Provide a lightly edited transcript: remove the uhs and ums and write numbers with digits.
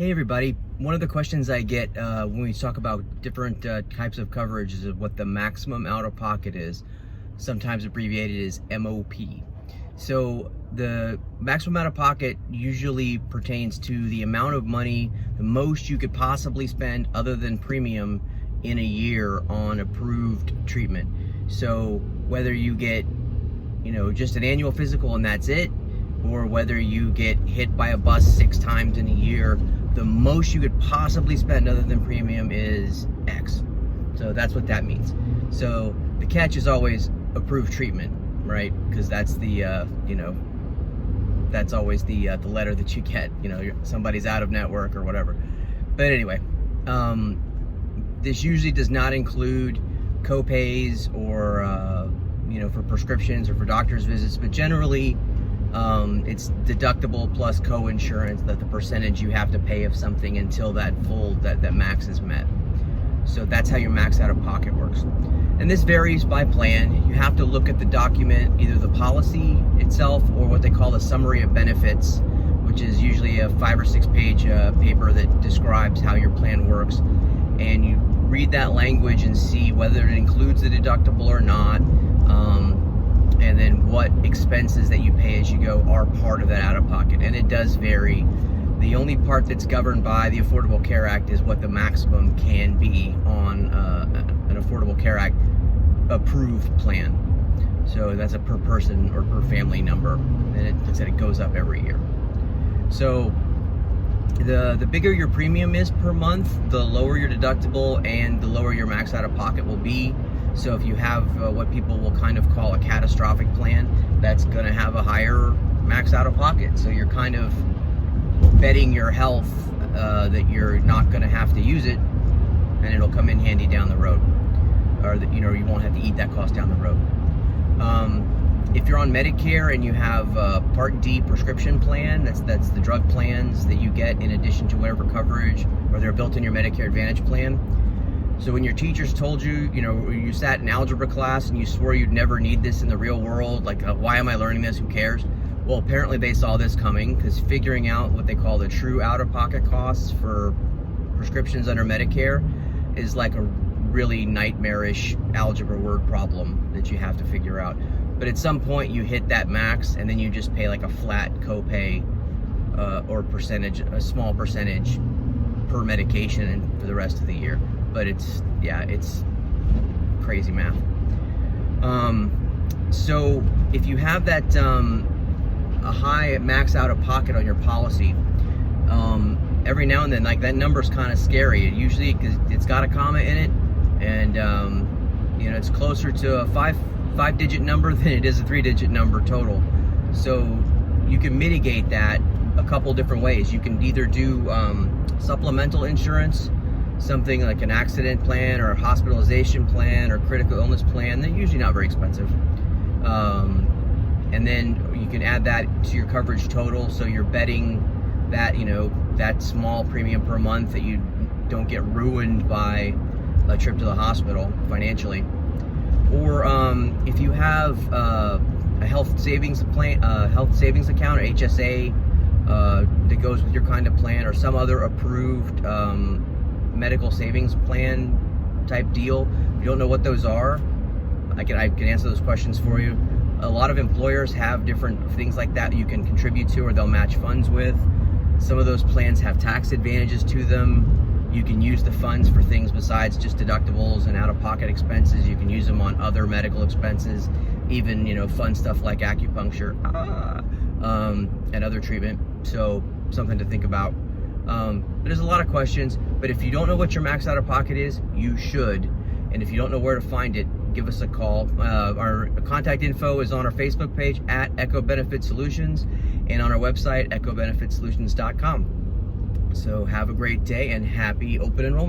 Hey everybody, one of the questions I get when we talk about different types of coverage is what the maximum out-of-pocket is, sometimes abbreviated as MOP. So the maximum out-of-pocket usually pertains to the amount of money, the most you could possibly spend other than premium in a year on approved treatment. So whether you get, just an annual physical and that's it, or whether you get hit by a bus 6 times in a year, the most you could possibly spend other than premium is X. So that's what that means. So the catch is always approved treatment, right? Because that's the, that's always the letter that you get, somebody's out of network or whatever. But anyway, this usually does not include co-pays or, for prescriptions or for doctor's visits, but generally, it's deductible plus co-insurance, that the percentage you have to pay of something until that max is met. So that's how your max out of pocket works. And this varies by plan. You have to look at the document, either the policy itself or what they call the summary of benefits, which is usually a 5 or 6 page paper that describes how your plan works. And you read that language and see whether it includes the deductible or not. And then what expenses that you pay as you go are part of that out-of-pocket. And it does vary. The only part that's governed by the Affordable Care Act is what the maximum can be on an Affordable Care Act approved plan. So that's a per person or per family number. And it goes up every year. So the bigger your premium is per month, the lower your deductible and the lower your max out-of-pocket will be. So if you have what people will kind of call a catastrophic plan, that's going to have a higher max out-of-pocket. So you're kind of betting your health that you're not going to have to use it, and it'll come in handy down the road, or that you won't have to eat that cost down the road. If you're on Medicare and you have a Part D prescription plan, that's the drug plans that you get in addition to whatever coverage, or they're built in your Medicare Advantage plan. So when your teachers told you, you sat in algebra class and you swore you'd never need this in the real world, like, why am I learning this? Who cares? Well, apparently they saw this coming, because figuring out what they call the true out-of-pocket costs for prescriptions under Medicare is like a really nightmarish algebra word problem that you have to figure out. But at some point you hit that max and then you just pay like a flat copay or percentage, a small percentage per medication and for the rest of the year. But it's crazy math. So if you have that a high max out of pocket on your policy, every now and then, like, that number's kind of scary. It usually, because it's got a comma in it, and it's closer to a five-digit number than it is a 3-digit number total. So you can mitigate that a couple different ways. You can either do supplemental insurance, something like an accident plan or a hospitalization plan or critical illness plan. They're usually not very expensive. And then you can add that to your coverage total, so you're betting that, that small premium per month that you don't get ruined by a trip to the hospital financially. Or if you have a health savings plan, health savings account, or HSA, that goes with your kind of plan, or some other approved medical savings plan type deal. If you don't know what those are, I can answer those questions for you. A lot of employers have different things like that you can contribute to, or they'll match funds with. Some of those plans have tax advantages to them. You can use the funds for things besides just deductibles and out-of-pocket expenses. You can use them on other medical expenses, even fun stuff like acupuncture and other treatment. So something to think about. There's a lot of questions, but if you don't know what your max out of pocket is, you should. And if you don't know where to find it, give us a call. Our contact info is on our Facebook page at Echo Benefit Solutions, and on our website, echobenefitsolutions.com. So have a great day and happy open enrollment.